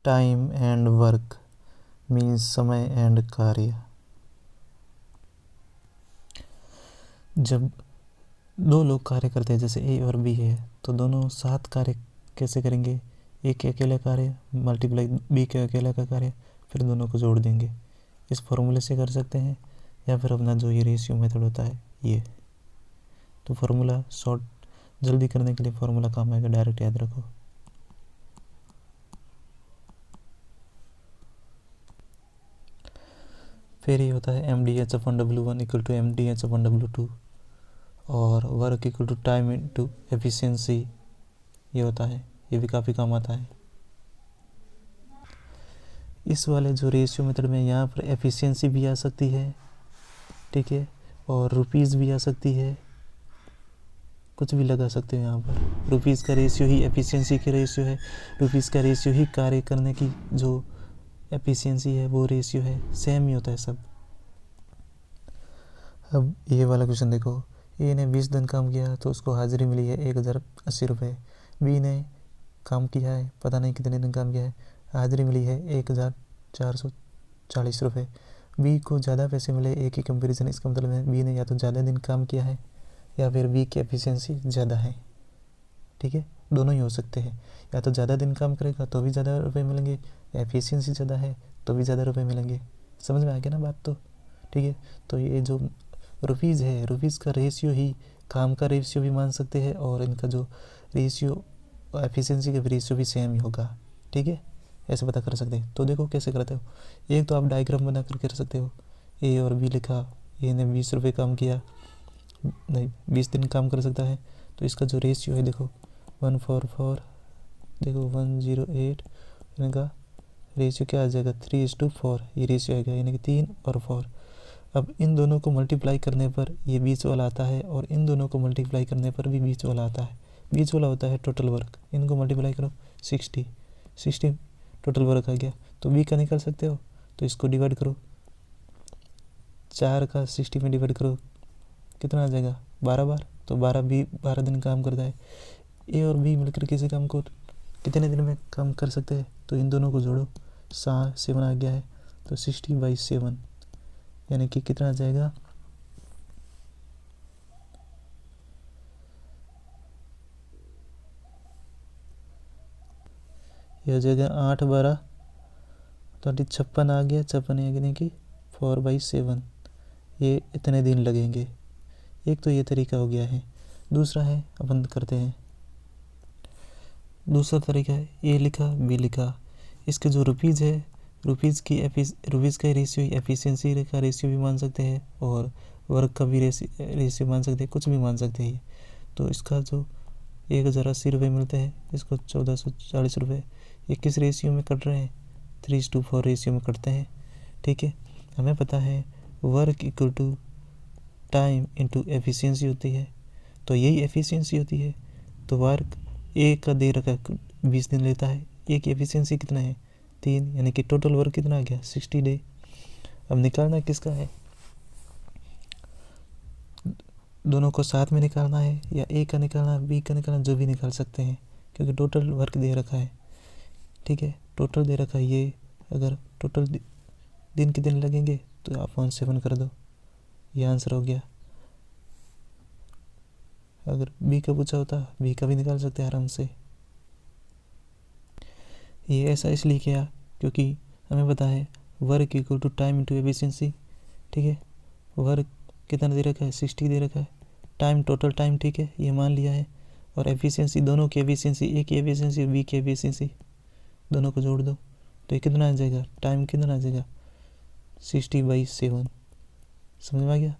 Time and work means समय and कार्य। जब दो लोग कार्य करते हैं जैसे ए और बी है तो दोनों साथ कार्य कैसे करेंगे, ए के अकेले कार्य मल्टीप्लाई बी के अकेले का कार्य, फिर दोनों को जोड़ देंगे। इस फॉर्मूले से कर सकते हैं या फिर अपना जो ये रेशियो मेथड होता है ये। तो फार्मूला शॉर्ट जल्दी करने के लिए फार्मूला काम आएगा, डायरेक्ट याद रखो। फिर ये होता है MDH/W1 इक्वल टू MDH/W2 और work equal to time into efficiency ये होता है, ये भी काफ़ी काम आता है। इस वाले जो रेशियो मेथड में यहाँ पर एफिशिएंसी भी आ सकती है, ठीक है, और रुपीज़ भी आ सकती है, कुछ भी लगा सकते हो यहाँ पर। रुपीज़ का रेशियो ही एफिशिएंसी के रेशियो है, रुपीज़ का रेशियो ही कार्य करने की जो एफिशिएंसी है वो रेशियो है, सेम ही होता है सब। अब ये वाला क्वेश्चन देखो, ए ने 20 दिन काम किया तो उसको हाजिरी मिली है 1080 रुपये। बी ने काम किया है, पता नहीं कितने दिन काम किया है, हाजिरी मिली है 1440 रुपये। बी को ज़्यादा पैसे मिले ए की कंपेरिजन, इसका मतलब है बी ने या तो ज़्यादा दिन काम किया है या फिर बी की एफिशिएंसी ज़्यादा है, ठीक है, दोनों ही हो सकते हैं। या तो ज़्यादा दिन काम करेगा तो भी ज़्यादा रुपये मिलेंगे, या एफिशिएंसी ज़्यादा है तो भी ज़्यादा रुपये मिलेंगे। समझ में आ गया ना बात? तो ठीक है, तो ये जो रुपीज़ है, रुपीज़ का रेशियो ही काम का रेशियो भी मान सकते हैं और इनका जो रेशियो एफिशिएंसी का रेशियो भी सेम ही होगा, ठीक है, ऐसे पता कर सकते हैं। तो देखो कैसे करते हो, एक तो आप डायग्राम बना कर कर सकते हो। ए और बी लिखा, ए ने 20 रुपये काम किया, नहीं 20 दिन काम कर सकता है, तो इसका जो रेशियो है देखो 144, देखो 108, इनका रेशियो क्या आ जाएगा 3:4, ये रेशियो आएगा, यानी कि 3 और 4। अब इन दोनों को मल्टीप्लाई करने पर ये बीच वाला आता है और इन दोनों को मल्टीप्लाई करने पर भी बीच वाला आता है। बीच वाला होता है टोटल वर्क, इनको मल्टीप्लाई करो 60 टोटल वर्क आ गया। तो बी का निकाल सकते हो, तो इसको डिवाइड करो, 4 का 60 में डिवाइड करो, कितना आ जाएगा 12 बार, तो 12 दिन काम करता है। ए और बी मिलकर किसी काम को कितने दिन में काम कर सकते हैं, तो इन दोनों को जोड़ो, 7 आ गया है, तो 60/7 यानी कि कितना आ जाएगा, ये हो जाएगा 8 12 56 आ गया, 56 यानी कि 4/7, ये इतने दिन लगेंगे। एक तो ये तरीका हो गया है। दूसरा है, अपन करते हैं, दूसरा तरीका है ए लिखा बी लिखा, इसके जो रुपीज़ है, रुपीज़ का रेशियो एफिशिएंसी का रेशियो भी मान सकते हैं और वर्क का भी रेशियो मान सकते हैं, कुछ भी मान सकते हैं। तो इसका जो 1080 रुपये मिलते हैं, इसको 1440 रुपये, ये किस रेशियो में कट रहे हैं, 3:4 रेशियो में कटते हैं, ठीक है। हमें पता है work equal to time into efficiency होती है, तो यही एफिशिएंसी होती है। तो वर्क ए का दे रखा 20 दिन लेता है, ए की एफिशिएंसी कितना है 3, यानी कि टोटल वर्क कितना आ गया 60 डे। अब निकालना किसका है, दोनों को साथ में निकालना है या ए का निकालना है बी का निकालना, जो भी निकाल सकते हैं क्योंकि टोटल वर्क दे रखा है, ठीक है, टोटल दे रखा है। ये अगर टोटल दिन कितने लगेंगे तो आप 1/7 कर दो, ये आंसर हो गया। अगर बी का पूछा होता बी का भी निकाल सकते हैं आराम से। ये ऐसा इसलिए किया क्योंकि हमें पता है work equal to time into efficiency, ठीक है। वर्क कितना दे रखा है 60 दे रखा है, टाइम टोटल टाइम, ठीक है, ये मान लिया है, और एफिशिएंसी दोनों की एफिशिएंसी, ए की एफिशिएंसी बी की एफिशिएंसी, दोनों को जोड़ दो तो ये कितना आ जाएगा, टाइम कितना आ जाएगा 60/7। समझ में आ गया?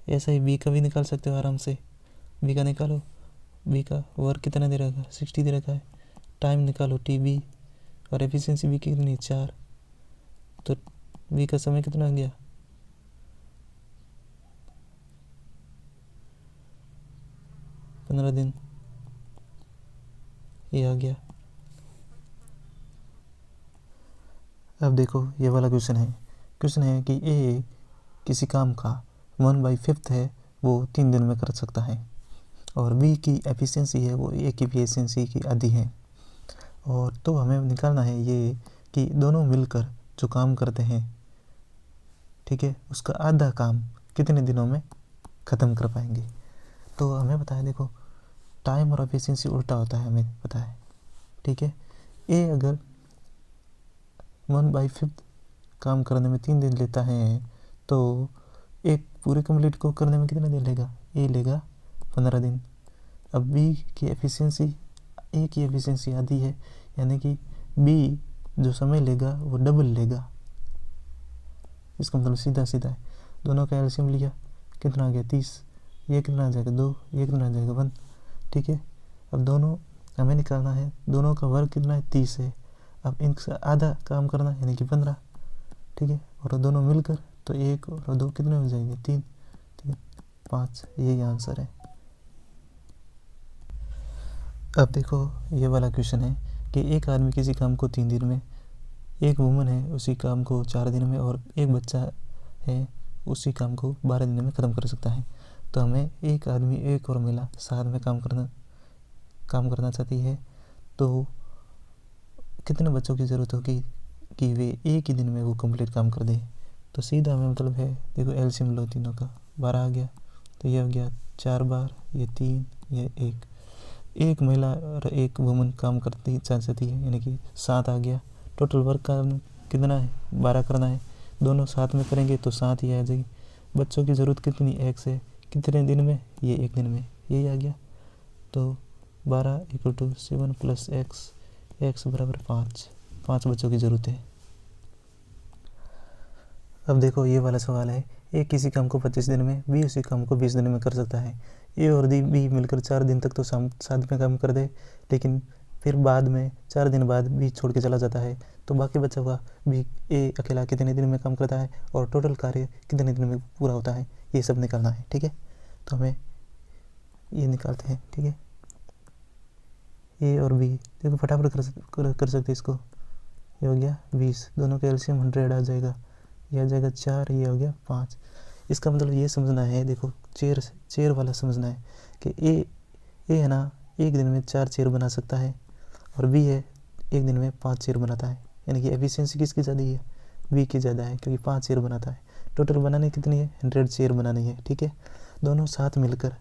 ऐसा ही बी का भी निकाल सकते हो आराम से, बी का निकालो, बी का वर्क कितना दे रखा है 60 दे रखा है, टाइम निकालो TB, और एफिशिएंसी बी की कितनी 4, तो बी का समय कितना आ गया 15 दिन, ये आ गया। अब देखो ये वाला क्वेश्चन है कि ए किसी काम का 1/5 है वो 3 दिन में कर सकता है, और बी की एफिशिएंसी है वो ए की एफिशिएंसी की आधी है, और तो हमें निकालना है ये कि दोनों मिलकर जो काम करते हैं, ठीक है, उसका आधा काम कितने दिनों में ख़त्म कर पाएंगे। तो हमें पता है, देखो टाइम और एफिशिएंसी उल्टा होता है, हमें पता है, ठीक है। ए अगर 1/5 काम करने में 3 दिन लेता है तो एक पूरे कंप्लीट को करने में कितना दिन लेगा, ए लेगा 15 दिन। अब बी की एफिशिएंसी, ए की एफिशिएंसी आधी है, यानी कि बी जो समय लेगा वो डबल लेगा। इसका मतलब सीधा सीधा है, दोनों का एलसीएम लिया, कितना आ गया 30, ये कितना आ जाएगा 2, ये कितना आ जाएगा 1, ठीक है। अब दोनों हमें निकालना है, दोनों का वर्क कितना है 30 है। अब इनसे आधा काम करना है, यानी कि 15, ठीक है। और दोनों मिलकर तो 1 और 2 कितने हो जाएंगे 3, 3 5, यही आंसर है। अब देखो ये वाला क्वेश्चन है कि एक आदमी किसी काम को 3 दिन में, एक वुमन है उसी काम को 4 दिन में, और एक बच्चा है उसी काम को 12 दिन में ख़त्म कर सकता है। तो हमें एक आदमी एक और महिला साथ में काम करना चाहती है, तो कितने बच्चों की ज़रूरत होगी कि वे एक ही दिन में वो कंप्लीट काम कर दे। तो सीधा हमें मतलब है, देखो एलसीएम लो तीनों का, 12 आ गया, तो ये हो गया 4 बार, ये 3, ये 1। एक महिला और एक वुमन काम करती चाहती है, यानी कि 7 आ गया। टोटल वर्क का कितना है 12 करना है, दोनों साथ में करेंगे तो 7 ही आ जाएगी। बच्चों की ज़रूरत कितनी, एक से, कितने दिन में, ये एक दिन में, यही आ गया। तो 12 = 7 + x, x = 5 बच्चों की ज़रूरत है। अब देखो ये वाला सवाल है, ए किसी काम को 25 दिन में, बी उसी काम को 20 दिन में कर सकता है। ए और बी मिलकर 4 दिन तक तो साथ में काम कर दे, लेकिन फिर बाद में 4 दिन बाद बी छोड़ के चला जाता है, तो बाकी बचा हुआ बी ए अकेला कितने दिन में काम करता है और टोटल कार्य कितने दिन में पूरा होता है, ये सब निकालना है, ठीक है। तो हमें ये निकालते हैं, ठीक है। ए और बी देखो फटाफट कर सकते इसको। ये हो गया 20, दोनों का एलसीएम 100 आ जाएगा, ये आ जाएगा 4, ये हो गया 5। इसका मतलब ये समझना है, देखो चेयर वाला समझना है कि ए है ना, एक दिन में 4 चेयर बना सकता है, और बी है एक दिन में 5 चेयर बनाता है, यानी कि एफिशिएंसी किसकी ज़्यादा है, बी की ज़्यादा है, क्योंकि 5 चेयर बनाता है। टोटल बनाने कितनी है, 100 चेयर बनानी है, ठीक है। दोनों साथ मिलकर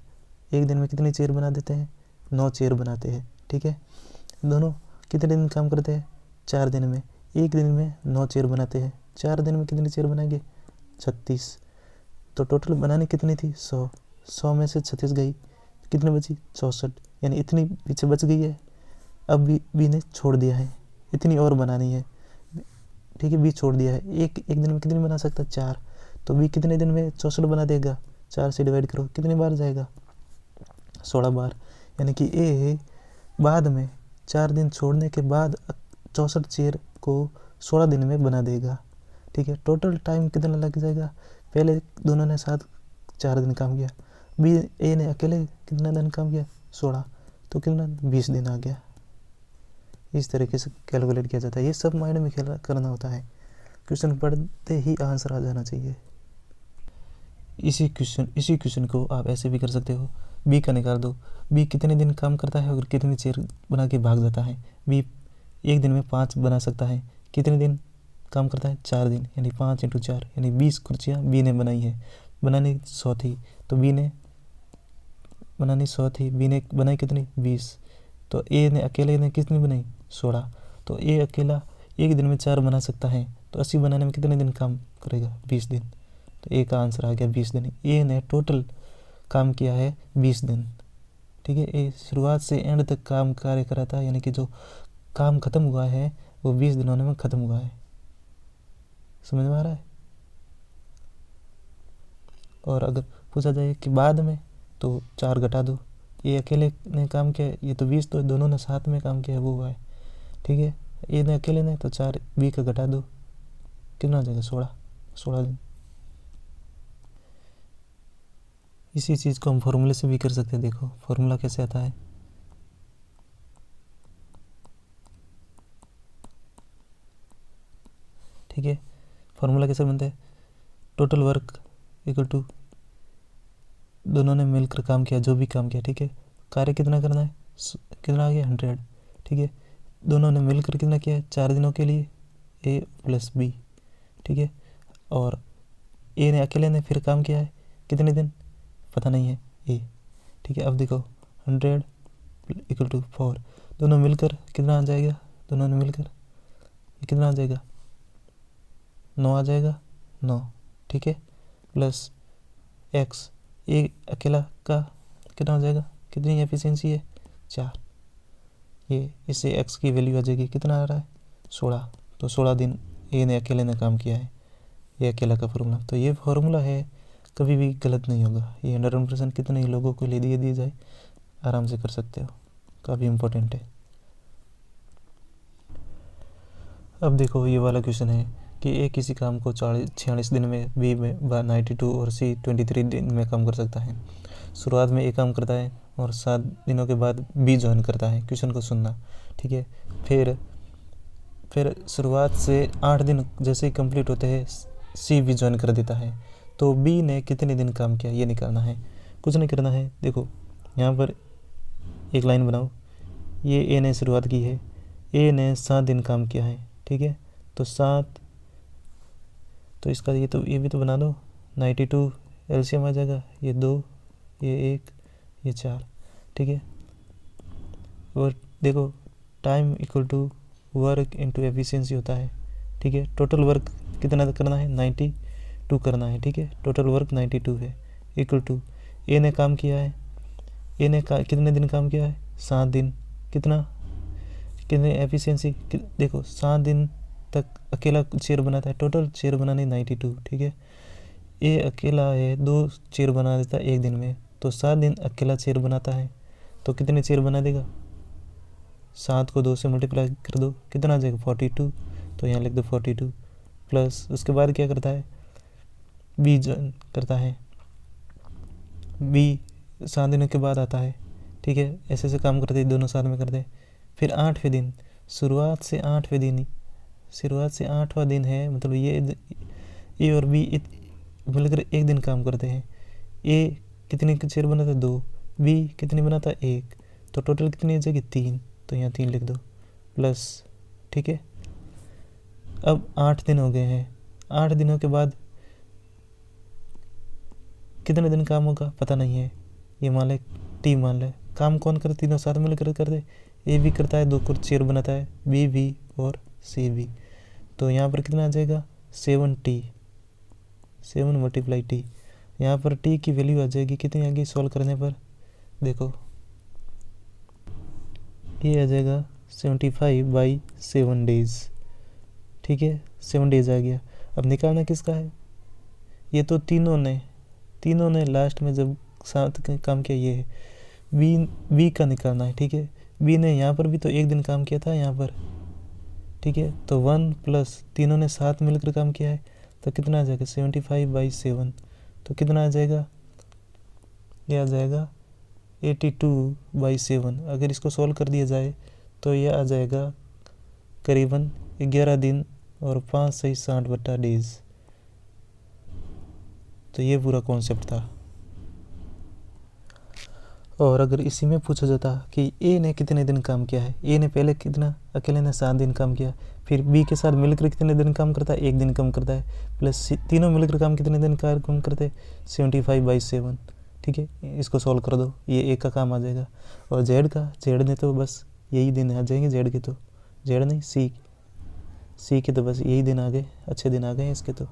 एक दिन में कितनी चेयर बना देते हैं, 9 चेयर बनाते हैं, ठीक है। दोनों कितने दिन काम करते हैं, 4 दिन में, एक दिन में 9 चेयर बनाते हैं, 4 दिन में कितनी चेयर बनाएंगे, 36। तो टोटल बनानी कितनी थी, 100 में से 36 गई, कितनी बची, 64, यानी इतनी पीछे बच गई है। अब बी ने छोड़ दिया है, इतनी और बनानी है, ठीक है। बी छोड़ दिया है, एक दिन में कितनी बना सकता है, 4। तो बी कितने दिन में 64 बना देगा, 4 से डिवाइड करो, कितनी बार जाएगा, 16 बार, यानी कि ए बाद में 4 दिन छोड़ने के बाद 64 चेयर को 16 दिन में बना देगा, ठीक है। टोटल टाइम कितना लग जाएगा, पहले दोनों ने साथ 4 दिन काम किया, बी ए ने अकेले कितना दिन काम किया, 16, तो कितना 20 दिन आ गया। इस तरीके से कैलकुलेट किया जाता है, ये सब माइंड में करना होता है, क्वेश्चन पढ़ते ही आंसर आ जाना चाहिए। इसी क्वेश्चन को आप ऐसे भी कर सकते हो, बी का निकाल दो, बी कितने दिन काम करता है और कितनी चेयर बना के भाग जाता है। बी एक दिन में 5 बना सकता है, कितने दिन काम करता है, 4 दिन, यानी 5 × 4, यानी 20 कुर्सियाँ बी ने बनाई है, बनानी 100 थी, तो बी ने बनानी 100 थी, बी ने बनाई कितनी, 20। तो ए ने अकेले ने कितनी बनाई, 16। तो ए अकेला एक दिन में 4 बना सकता है, तो 80 बनाने में कितने दिन काम करेगा, 20 दिन। तो ए का आंसर आ गया 20 दिन। ए ने टोटल काम किया है 20 दिन, ठीक है। ए शुरुआत से एंड तक काम कार्य करा था, यानी कि जो काम खत्म हुआ है वो 20 दिनों में खत्म हुआ है, समझ में आ रहा है। और अगर पूछा जाए कि बाद में, तो 4 घटा दो, ये अकेले ने काम किया, ये तो 20 तो दोनों ने साथ में काम किया वो हुआ है, ठीक है। ए ने अकेले ने, तो 4 बी का घटा दो, कितना हो जाएगा, 16 दिन। इसी चीज़ को हम फॉर्मूले से भी कर सकते हैं, देखो फॉर्मूला कैसे आता है। ठीक है, फॉर्मूला कैसे बनता है, टोटल वर्क = दोनों ने मिलकर काम किया, जो भी काम किया, ठीक है। कार्य कितना करना है, कितना आ गया, 100, ठीक है। दोनों ने मिलकर कितना किया है, 4 दिनों के लिए, ए प्लस बी, ठीक है। और ए ने अकेले ने फिर काम किया है कितने दिन पता नहीं है ए, ठीक है। अब देखो 100 इक्वल टू 4, दोनों मिलकर कितना आ जाएगा, दोनों ने मिलकर कितना आ जाएगा 9 आ जाएगा 9, ठीक है। प्लस एक्स, ए अकेला का कितना हो जाएगा, कितनी एफिशिएंसी है 4, ये इससे एक्स की वैल्यू आ जाएगी कितना आ रहा है 16, तो 16 दिन ए ने अकेले ने काम किया है, ये अकेला का फॉर्मूला। तो ये फॉर्मूला है कभी भी गलत नहीं होगा, ये 100% कितने ही लोगों को ले दिए जाए आराम से कर सकते हो, काफ़ी इम्पोर्टेंट है। अब देखो ये वाला क्वेश्चन है कि ए किसी काम को 46 दिन में, बी में 92 और सी 23 दिन में काम कर सकता है। शुरुआत में ए काम करता है और 7 दिनों के बाद बी ज्वाइन करता है। क्वेश्चन को सुनना, ठीक है। फिर शुरुआत से 8 दिन जैसे ही कंप्लीट होते हैं सी भी ज्वाइन कर देता है, तो बी ने कितने दिन काम किया ये निकालना है। कुछ नहीं करना है, देखो यहाँ पर एक लाइन बनाओ, ये ए ने शुरुआत की है, ए ने 7 दिन काम किया है, ठीक है। तो 7, तो इसका ये भी तो बना दो, 92 एलसीएम आ जाएगा, ये 2, ये 1, ये 4, ठीक है। और देखो time equal to work into efficiency होता है, ठीक है। टोटल वर्क कितना करना है 92 करना है, ठीक है। टोटल वर्क 92 है, इक्वल टू ए ने काम किया है, ए ने कितने दिन काम किया है 7 दिन, कितने एफिशिएंसी देखो 7 दिन तक अकेला चेयर बनाता है, टोटल चेयर बनाने 92, ठीक है। ए अकेला है 2 चेयर बना देता है एक दिन में, तो 7 दिन अकेला चेयर बनाता है, तो कितने चेयर बना देगा, 7 को 2 से मल्टीप्लाई कर दो कितना आ जाएगा 42, तो यहाँ लिख दो 42। प्लस उसके बाद क्या करता है बी ज्वाइन करता है, बी 7 दिनों के बाद आता है, ठीक है। ऐसे ऐसे काम करते दोनों साथ में करते। फिर 8वें दिन, शुरुआत से 8वां दिन है, मतलब ये ए और बी मिलकर एक दिन काम करते हैं। ए कितने चेयर बनाता है 2, बी कितनी बनाता है 1, तो टोटल कितनी आ जाएगी 3, तो यहाँ 3 लिख दो प्लस, ठीक है। अब 8 दिन हो गए हैं, 8 दिनों के बाद कितने दिन काम होगा पता नहीं है, ये मान ले टी मान ले। काम कौन करते, तीनों साथ मिलकर करते, ए भी करता है 2 को चेयर बनाता है, बी भी और सी भी। तो यहाँ पर कितना आ जाएगा 7 मल्टीप्लाई टी, यहाँ पर टी की वैल्यू आ जाएगी कितनी आगे सॉल्व करने पर, देखो ये आ जाएगा 75/7 डेज, ठीक है। 7 डेज आ गया। अब निकालना किसका है, ये तो तीनों ने लास्ट में जब साथ काम किया ये है, बी का निकालना है, ठीक है। बी ने यहाँ पर भी तो एक दिन काम किया था यहाँ पर, ठीक है। तो 1 प्लस तीनों ने साथ मिलकर काम किया है, तो कितना आ जाएगा 75/7, तो कितना आ जाएगा, ये आ जाएगा 82/7। अगर इसको सॉल्व कर दिया जाए तो ये आ जाएगा करीबन 11 दिन और 5 से 60 डेज। तो ये पूरा कॉन्सेप्ट था। और अगर इसी में पूछा जाता कि ए ने कितने दिन काम किया है, ए ने पहले कितना अकेले ने 7 दिन काम किया, फिर बी के साथ मिलकर कितने दिन काम करता है 1 दिन काम करता है, प्लस तीनों मिलकर काम कितने दिन काम करते हैं 75/7, ठीक है। इसको सॉल्व कर दो, ये ए का काम आ जाएगा। और जेड ने तो बस यही दिन आ जाएंगे, जेड के तो जेड नहीं सी के तो बस यही दिन आ गए, अच्छे दिन आ गए इसके। तो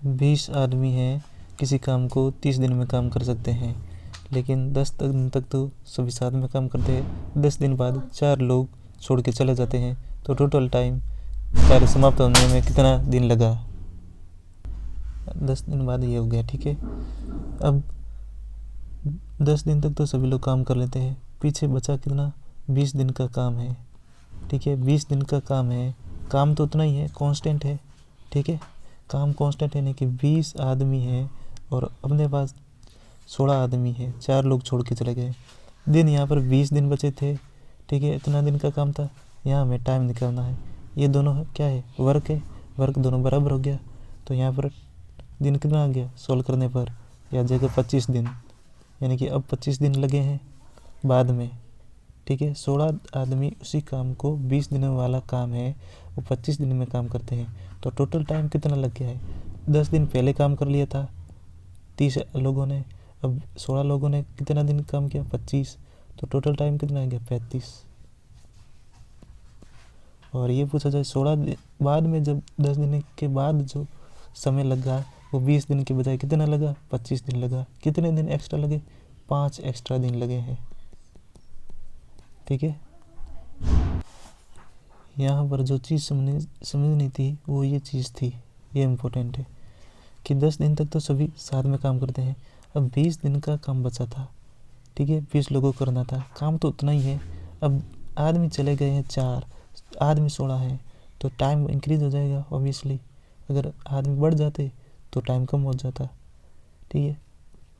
20 आदमी हैं, किसी काम को 30 दिन में काम कर सकते हैं, लेकिन 10 दिन तक तो सभी साथ में काम करते हैं। 10 दिन बाद 4 लोग छोड़ के चले जाते हैं, तो टोटल टाइम कार्य समाप्त होने में कितना दिन लगा, 10 दिन बाद ये हो गया, ठीक है। अब 10 दिन तक तो सभी लोग काम कर लेते हैं, पीछे बचा कितना 20 दिन का काम है, ठीक है। 20 दिन का काम है, काम तो उतना ही है, कांस्टेंट है, ठीक है। काम कांस्टेंट है, नहीं कि 20 आदमी है और अपने पास 16 आदमी है, 4 लोग छोड़ के चले गए। दिन यहाँ पर 20 दिन बचे थे, ठीक है। इतना दिन का काम था, यहाँ हमें टाइम निकालना है। ये दोनों क्या है, वर्क है, वर्क दोनों बराबर हो गया, तो यहाँ पर दिन कितना आ गया सॉल्व करने पर, यह आ जाएगा 25 दिन, यानी कि अब 25 दिन लगे हैं बाद में, ठीक है। 16 आदमी उसी काम को 20 दिन वाला काम है वो 25 दिन में काम करते हैं, तो टोटल टाइम कितना लग गया है? 10 दिन पहले काम कर लिया था 30 लोगों ने, अब 16 लोगों ने कितना दिन काम किया? 25, तो टोटल टाइम कितना आ गया? 35। और ये पूछा जाए 16 बाद में जब 10 दिन के बाद जो समय लगा वो 20 दिन के बजाय कितना लगा? 25 दिन लगा। कितने दिन एक्स्ट्रा लगे? 5 एक्स्ट्रा दिन लगे हैं, ठीक है। यहाँ पर जो चीज़ समझनी थी वो ये चीज़ थी, ये इम्पोर्टेंट है कि 10 दिन तक तो सभी साथ में काम करते हैं, अब 20 दिन का काम बचा था, ठीक है। 20 लोगों को करना था, काम तो उतना ही है। अब आदमी चले गए हैं 4, आदमी 16 है, तो टाइम इंक्रीज हो जाएगा ऑब्वियसली। अगर आदमी बढ़ जाते तो टाइम कम हो जाता, ठीक है।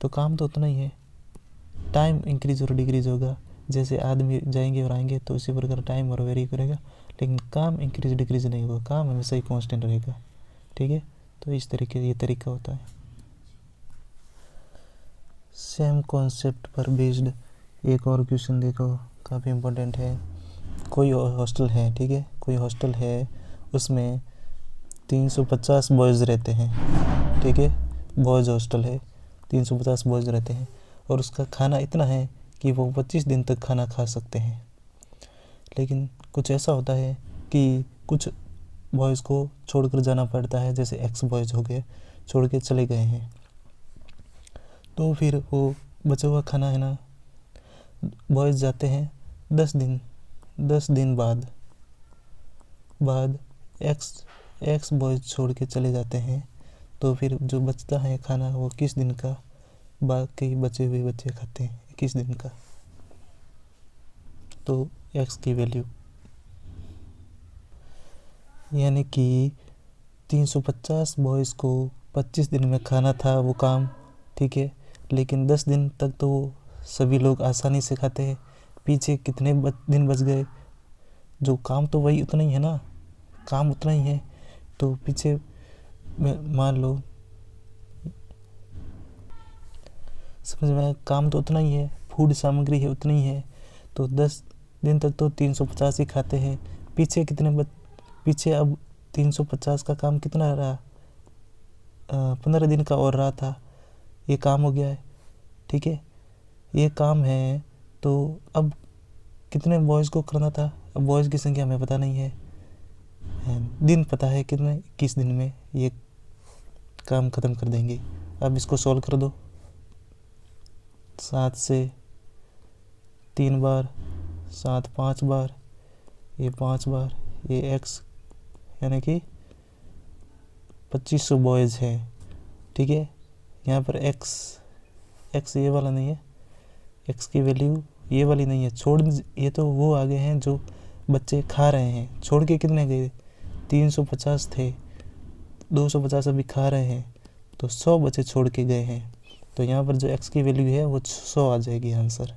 तो काम तो उतना ही है, टाइम इंक्रीज और डिक्रीज होगा, जैसे आदमी जाएंगे और आएंगे तो इसी प्रकार टाइम और वेरी करेगा, लेकिन काम इंक्रीज डिक्रीज नहीं होगा, काम हमेशा ही कांस्टेंट रहेगा, ठीक है। तो इस तरीके ये तरीका होता है। सेम कॉन्सेप्ट पर बेस्ड एक और क्वेश्चन देखो, काफ़ी इम्पोर्टेंट है। कोई हॉस्टल है, ठीक है, कोई हॉस्टल है, उसमें 350 बॉयज़ रहते हैं, ठीक है, बॉयज़ हॉस्टल है, 350 बॉयज़ रहते हैं, और उसका खाना इतना है कि वो 25 दिन तक खाना खा सकते हैं। लेकिन कुछ ऐसा होता है कि कुछ बॉयज़ को छोड़कर जाना पड़ता है, जैसे एक्स बॉयज़ हो गए, छोड़ के चले गए हैं, तो फिर वो बचा हुआ खाना है ना, बॉयज़ जाते हैं 10 दिन बाद एक्स बॉयज़ छोड़ के चले जाते हैं, तो फिर जो बचता है खाना वो किस दिन का? बाकी बचे हुए बच्चे खाते हैं 21 दिन का। तो एक्स की वैल्यू यानी कि 350 बॉयज़ को 25 दिन में खाना था वो काम, ठीक है, लेकिन 10 दिन तक तो सभी लोग आसानी से खाते हैं। पीछे कितने दिन बच गए? जो काम तो वही उतना ही है ना, काम उतना ही है, तो पीछे मान लो, समझ में आया, काम तो उतना ही है, फूड सामग्री है उतनी ही है, तो 10 दिन तक तो 350 ही खाते हैं। पीछे कितने पीछे अब 350 का काम कितना रहा? 15 दिन का और रहा था, ये काम हो गया है, ठीक है, ये काम है। तो अब कितने बॉयज़ को करना था? अब बॉयज़ की संख्या हमें पता नहीं है, दिन पता है कितने, 21 दिन में ये काम ख़त्म कर देंगे। अब इसको सॉल्व कर दो, 7 से 3 बार, 7 5 बार, ये 5 बार, ये एक्स यानी कि 2500 बॉयज़ है, ठीक है। यहाँ पर एक्स ये वाला नहीं है, एक्स की वैल्यू ये वाली नहीं है, ये तो वो आगे हैं जो बच्चे खा रहे हैं, छोड़ के कितने गए? 350 थे, 250 अभी खा रहे हैं, तो 100 बच्चे छोड़ के गए हैं, तो यहाँ पर जो एक्स की वैल्यू है वो 100 आ जाएगी आंसर।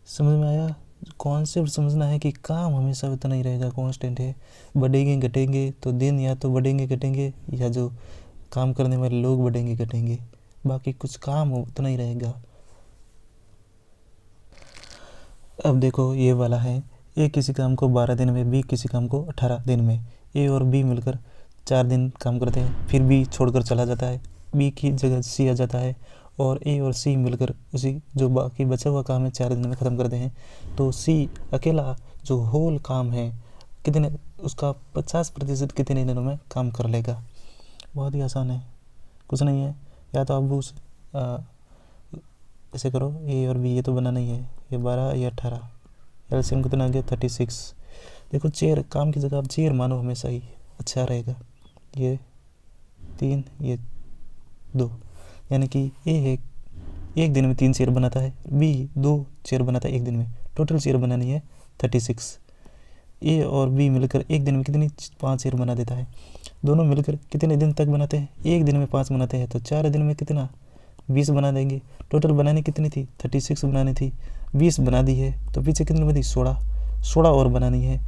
समझ में आया? कॉन्सेप्ट समझना है कि काम हमेशा उतना ही रहेगा, कांस्टेंट है, बढ़ेंगे घटेंगे तो दिन या तो बढ़ेंगे घटेंगे, या जो काम करने वाले लोग बढ़ेंगे घटेंगे, बाकी कुछ काम उतना ही रहेगा। अब देखो ये वाला है, ए किसी काम को 12 दिन में, बी किसी काम को 18 दिन में। ए और बी मिलकर 4 दिन काम करते हैं, फिर बी छोड़कर चला जाता है, बी की जगह सी आ जाता है, और ए और सी मिलकर उसी जो बाकी बचा हुआ काम है 4 दिन में ख़त्म करते हैं। तो सी अकेला जो होल काम है कितने, उसका 50% कितने दिनों में काम कर लेगा? बहुत ही आसान है, कुछ नहीं है, या तो आप उस ऐसे करो, ए और बी ये तो बना नहीं है, ये 12 ये 18, एलसीएम कितना आ गया? 36। देखो चेयर, काम की जगह आप चेयर मानो हमेशा ही अच्छा रहेगा, ये 3 ये 2, यानी कि ए एक दिन में 3 चेयर बनाता है, बी 2 चेयर बनाता है एक दिन में, टोटल चेयर बनानी है 36। ए और बी मिलकर एक दिन में कितनी 5 चेयर बना देता है, दोनों मिलकर कितने दिन तक बनाते हैं? एक दिन में 5 बनाते हैं, तो 4 दिन में कितना 20 बना देंगे। टोटल बनानी कितनी थी? 36 बनानी थी, 20 बना दी है, तो पीछे कितनी बनी? 16 और बनानी है।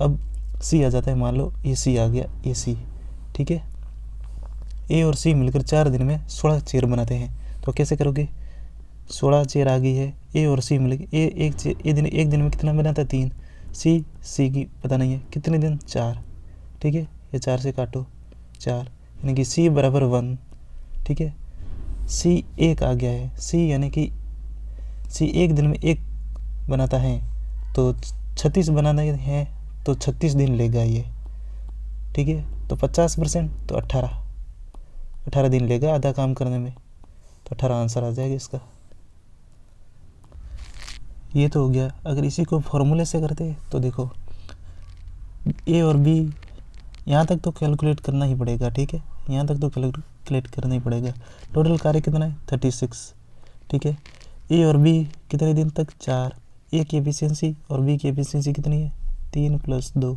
अब सी आ जाता है, मान लो ये सी आ गया, ये सी, ठीक है। ए और सी मिलकर 4 दिन में 16 चेयर बनाते हैं, तो कैसे करोगे? 16 चेयर आ गई है। ए और सी मिलेगी। ए एक दिन में कितना बनाता है 3। सी की पता नहीं है कितने दिन 4। ठीक है, ये 4 से काटो 4, यानी कि सी बराबर 1। ठीक है, सी 1 आ गया है। सी यानी कि सी एक दिन में 1 बनाता है, तो 36 बनाना है तो 36 दिन लेगा ये। ठीक है, तो 50% तो 18 दिन लेगा आधा काम करने में, तो 18 आंसर आ जाएगा इसका। ये तो हो गया। अगर इसी को फॉर्मूले से करते तो देखो ए और बी यहाँ तक तो कैलकुलेट करना ही पड़ेगा। ठीक है, यहाँ तक तो कैलकुलेट करना ही पड़ेगा। टोटल कार्य कितना है 36। ठीक है, ए और बी कितने दिन तक 4। ए की एफिशिएंसी और बी की एफिशिएंसी कितनी है 3 + 2।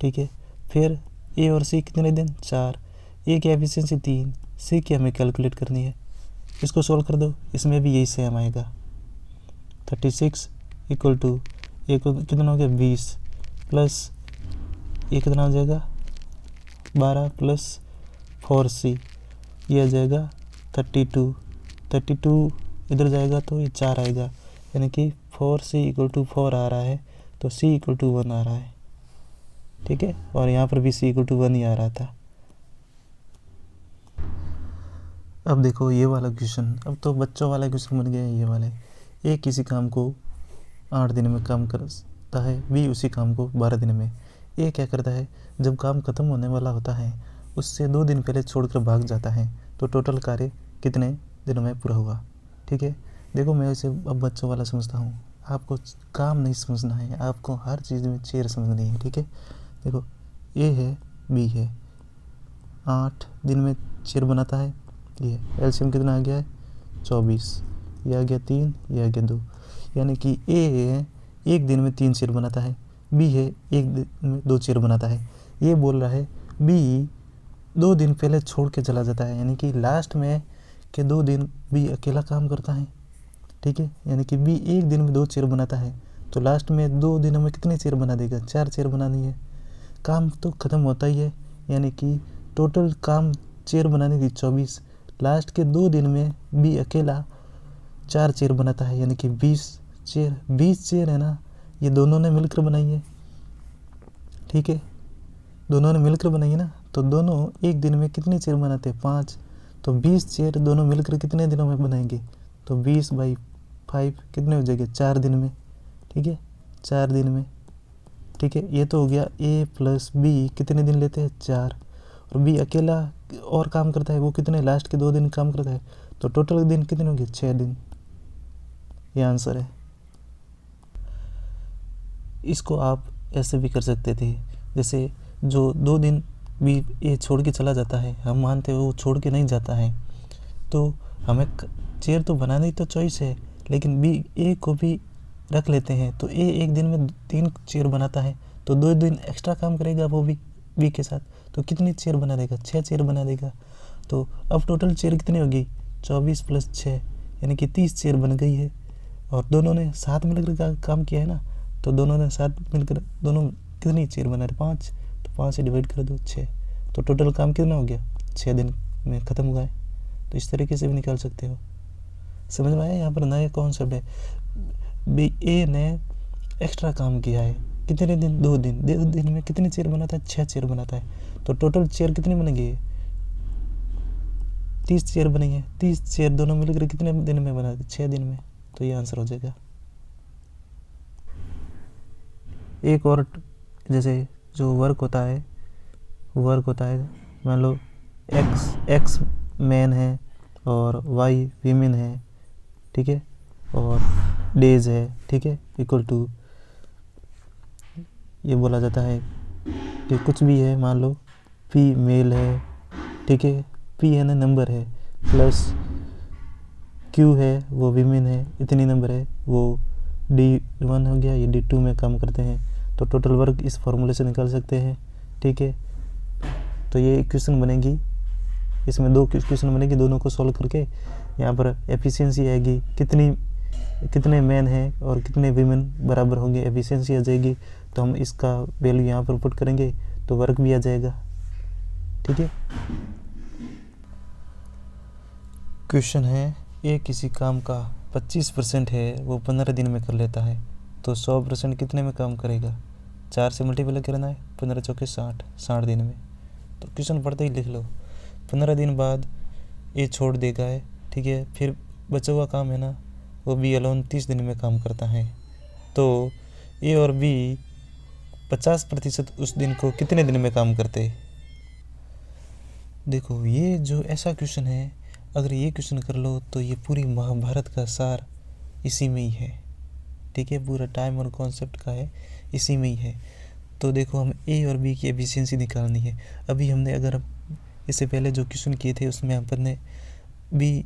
ठीक है, फिर ए और सी कितने दिन 4। ए की एफिशिएंसी 3, सी की हमें कैलकुलेट करनी है। इसको सॉल्व कर दो, इसमें भी यही सेम आएगा। 36 इक्वल टू ए को कितना हो गया 20 प्लस ये कितना हो जाएगा 12 + 4c, ये आ जाएगा 32 इधर जाएगा तो ये 4 आएगा, यानी कि 4c = 4 आ रहा है, तो c = 1 आ रहा है। ठीक है, और यहाँ पर भी c = 1 ही आ रहा था। अब देखो ये वाला क्वेश्चन, अब तो बच्चों वाला क्वेश्चन बन गया है ये वाले। ए किसी काम को 8 दिन में काम करता है, बी उसी काम को 12 दिन में। ए क्या करता है, जब काम खत्म होने वाला होता है उससे 2 दिन पहले छोड़कर भाग जाता है, तो टोटल कार्य कितने दिनों में पूरा हुआ। ठीक है, देखो मैं इसे अब बच्चों वाला समझता हूँ, आपको काम नहीं समझना है, आपको हर चीज़ में चेयर समझनी है। ठीक है, देखो ए है बी है, 8 दिन में चेयर बनाता है। ये एलसीएम कितना आ गया है 24, ये आ गया 3, ये आ गया 2, यानी कि ए है एक दिन में 3 चेयर बनाता है, बी है एक दिन में 2 चेयर बनाता है। ये बोल रहा है बी 2 दिन पहले छोड़ के चला जाता है, यानी कि लास्ट में के 2 दिन बी अकेला काम करता है। ठीक है, यानी कि बी एक दिन में 2 चेयर बनाता है, तो लास्ट में 2 दिनों में कितने चेयर बना देगा 4 चेयर बनानी है। काम तो ख़त्म होता ही है, यानी कि टोटल काम चेयर बनाने की 24, लास्ट के 2 दिन में बी अकेला 4 चेयर बनाता है, यानी कि 20 चेयर है ना, ये दोनों ने मिलकर बनाई है। ठीक है, दोनों ने मिलकर बनाई है ना, तो दोनों एक दिन में कितनी चेयर बनाते हैं 5, तो 20 चेयर दोनों मिलकर कितने दिनों में बनाएंगे, तो 20/5 कितने हो जाएंगे 4 दिन में। ठीक है, 4 दिन में। ठीक है, ये तो हो गया ए + बी कितने दिन लेते हैं 4, और बी अकेला और काम करता है, वो कितने लास्ट के 2 दिन काम करता है, तो टोटल दिन कितने होंगे 6 दिन। ये आंसर है। इसको आप ऐसे भी कर सकते थे, जैसे जो 2 दिन भी ये छोड़ के चला जाता है, हम मानते हैं वो छोड़ के नहीं जाता है, तो हमें चेयर तो बनाने तो चॉइस है, लेकिन बी ए को भी रख लेते हैं, तो ए एक दिन में 3 चेयर बनाता है, तो 2 दिन एक्स्ट्रा काम करेगा वो भी बी के साथ, तो कितनी चेयर बना देगा 6 चेयर बना देगा। तो अब टोटल चेयर कितनी होगी 24 + 6, यानी कि 30 चेयर बन गई है, और दोनों ने साथ मिलकर काम किया है ना, तो दोनों ने साथ मिलकर दोनों कितनी चेयर बना रहे 5, तो 5 से डिवाइड कर दो 6, तो टोटल काम कितना हो गया 6 दिन में ख़त्म हुआ है। तो इस तरीके से भी निकाल सकते हो। समझ में आया, यहाँ पर नया कॉन्सेप्ट है। बी ए ने एक्स्ट्रा काम किया है कितने दिन 2 दिन, 2 दिन में कितनी चेयर बनाता है 6 चेयर बनाता है, तो टोटल चेयर कितनी बनेगी 30 चेयर बनी है। 30 चेयर दोनों मिलकर कितने दिन में बना 6 दिन में, तो ये आंसर हो जाएगा। एक और जैसे जो वर्क होता है मान लो एक्स मैन है और वाई वीमेन है। ठीक है, और डेज है। ठीक है, इक्वल टू ये बोला जाता है कि कुछ भी है, मान लो पी मेल है। ठीक है, पी है ना नंबर है, प्लस क्यू है वो वीमेन है, इतनी नंबर है, वो D1 हो गया, ये D2 में काम करते हैं, तो टोटल वर्क इस फॉर्मूले से निकाल सकते हैं। ठीक है, तो ये इक्वेशन बनेगी, इसमें 2 इक्वेशन बनेगी, दोनों को सॉल्व करके यहाँ पर एफिशिएंसी आएगी, कितने मैन हैं और कितने वीमेन बराबर होंगे, एफिशिएंसी आ जाएगी, तो हम इसका वैल्यू यहाँ पर पुट करेंगे तो वर्क भी आ जाएगा। ठीक है, क्वेश्चन है ए किसी काम का 25% है वो 15 दिन में कर लेता है, तो 100% कितने में काम करेगा? 4 से मल्टीप्लाई करना है, 15 चौके 60, 60 दिन में। तो क्वेश्चन पढ़ते ही लिख लो। 15 दिन बाद ये छोड़ देगा है, ठीक है। फिर बचा हुआ काम है ना, वो बी अलोन 30 दिन में काम करता है। तो ए और बी 50% उस दिन को कितने दिन में काम करते? देखो ये जो ऐसा क्वेश्चन है, अगर ये क्वेश्चन कर लो तो ये पूरी महाभारत का सार इसी में ही है, ठीक है। पूरा टाइम और कॉन्सेप्ट का है, इसी में ही है। तो देखो हम ए और बी की एफिशिएंसी निकालनी है। अभी हमने अगर इससे पहले जो क्वेश्चन किए थे उसमें हमने बी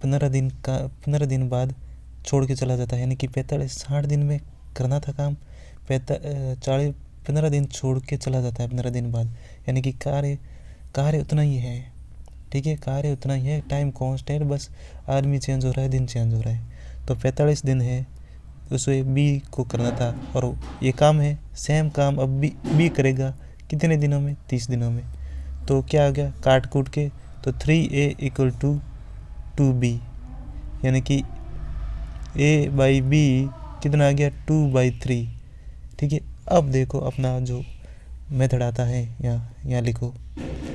15 दिन बाद छोड़ के चला जाता है, यानी कि 60 दिन में करना था काम, 15 दिन छोड़ के चला जाता है 15 दिन बाद, यानी कि कार्य उतना ही है, ठीक है। कार्य उतना ही है, टाइम कांस्टेंट, बस आदमी चेंज हो रहा है, दिन चेंज हो रहा है। तो 45 दिन है, उसे बी को करना था और ये काम है, सेम काम अब बी करेगा कितने दिनों में? 30 दिनों में। तो क्या आ गया काट कूट के? तो 3a इक्वल टू 2b, यानी कि a बाई बी कितना आ गया? 2/3, ठीक है। अब देखो अपना जो मेथड आता है, यहाँ लिखो,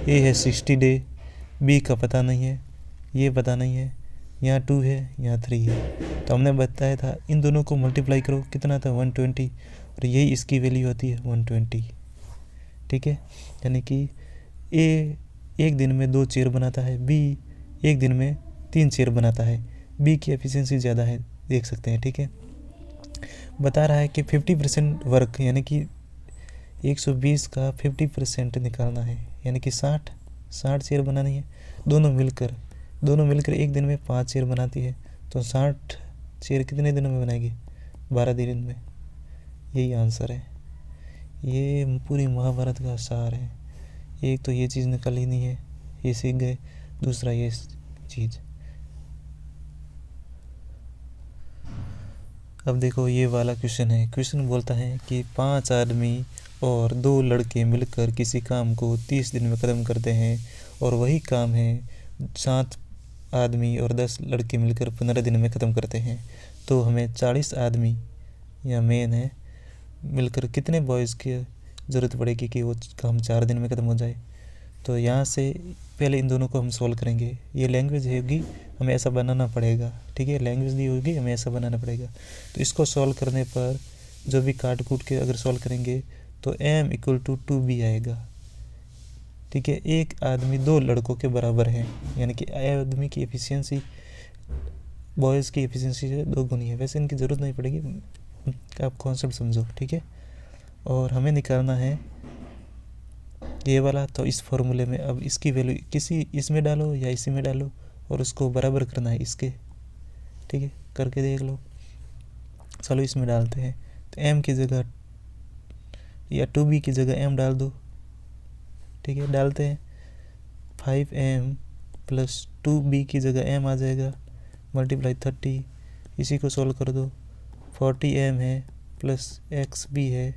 a है 60 डे, b का पता नहीं है, ये पता नहीं है, यहाँ 2 है, यहाँ 3 है। तो हमने बताया था इन दोनों को मल्टीप्लाई करो, कितना था? 120, और यही इसकी वैल्यू होती है 120, ठीक है। यानी कि ए एक दिन में 2 चेयर बनाता है, बी एक दिन में 3 चेयर बनाता है। बी की एफिशिएंसी ज़्यादा है, देख सकते हैं, ठीक है। बता रहा है कि 50% वर्क, यानी कि 120 का 50% निकालना है, यानी कि 60 चेयर बनानी है। दोनों मिलकर एक दिन में 5 चेयर बनाती है, तो 60 चेयर कितने दिनों में बनाएगी? 12 दिन में। यही आंसर है, ये पूरी महाभारत का सार है। एक तो ये चीज़ निकल ही नहीं है, ये सीख गए। दूसरा ये चीज़, अब देखो ये वाला क्वेश्चन है। क्वेश्चन बोलता है कि 5 आदमी और 2 लड़के मिलकर किसी काम को 30 दिन में ख़त्म करते हैं, और वही काम है 7 आदमी और 10 लड़के मिलकर 15 दिन में ख़त्म करते हैं। तो हमें 40 आदमी या मेन है मिलकर कितने बॉयज़ की ज़रूरत पड़ेगी कि वो काम 4 दिन में ख़त्म हो जाए? तो यहाँ से पहले इन दोनों को हम सॉल्व करेंगे। ये लैंग्वेज होगी, हमें ऐसा बनाना पड़ेगा, ठीक है। लैंग्वेज दी होगी, हमें ऐसा बनाना पड़ेगा। तो इसको सॉल्व करने पर जो भी काट कूट के अगर सॉल्व करेंगे तो m इक्वल टू 2b आएगा, ठीक है। एक आदमी 2 लड़कों के बराबर है, यानी कि आदमी की एफिशिएंसी बॉयज़ की एफिशिएंसी से 2 गुनी है। वैसे इनकी ज़रूरत नहीं पड़ेगी, आप कॉन्सेप्ट समझो, ठीक है। और हमें निकालना है ये वाला, तो इस फॉर्मूले में अब इसकी वैल्यू किसी इसमें डालो या इसी में डालो, और उसको बराबर करना है इसके, ठीक है। करके देख लो। चलो इसमें डालते हैं, तो m की जगह या 2b की जगह m डाल दो, ठीक है। डालते हैं 5m प्लस 2b की जगह m आ जाएगा, मल्टीप्लाई 30, इसी को सॉल्व कर दो। 40m है प्लस xb है,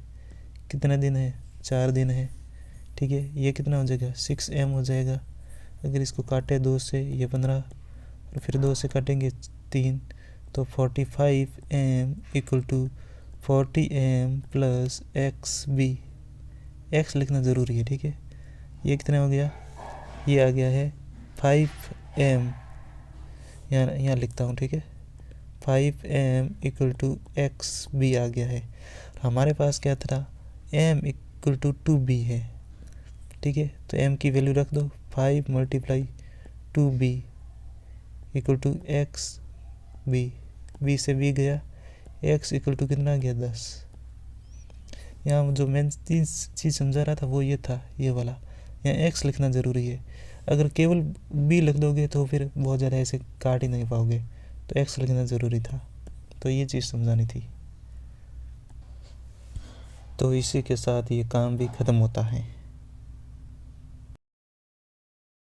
कितना दिन है? 4 दिन है, ठीक है। ये कितना हो जाएगा? 6m हो जाएगा। अगर इसको काटे 2 से, ये 15, और फिर 2 से काटेंगे 3, तो 45m equal to 40m plus xb, x लिखना ज़रूरी है, ठीक है। ये कितना हो गया? ये आ गया है 5m, यहाँ लिखता हूँ, ठीक है। 5m इक्वल टू xb आ गया है। हमारे पास क्या था? m इक्वल टू 2b है, ठीक है। तो m की वैल्यू रख दो, 5 multiply 2b equal to x b से b गया, x इक्वल टू कितना आ गया? 10। यहाँ जो मैं 3 चीज़ समझा रहा था वो ये था, ये वाला। यहाँ x लिखना ज़रूरी है, अगर केवल b लिख दोगे तो फिर बहुत ज़्यादा ऐसे काट ही नहीं पाओगे, तो x लिखना ज़रूरी था। तो ये चीज़ समझानी थी। तो इसी के साथ ये काम भी ख़त्म होता है।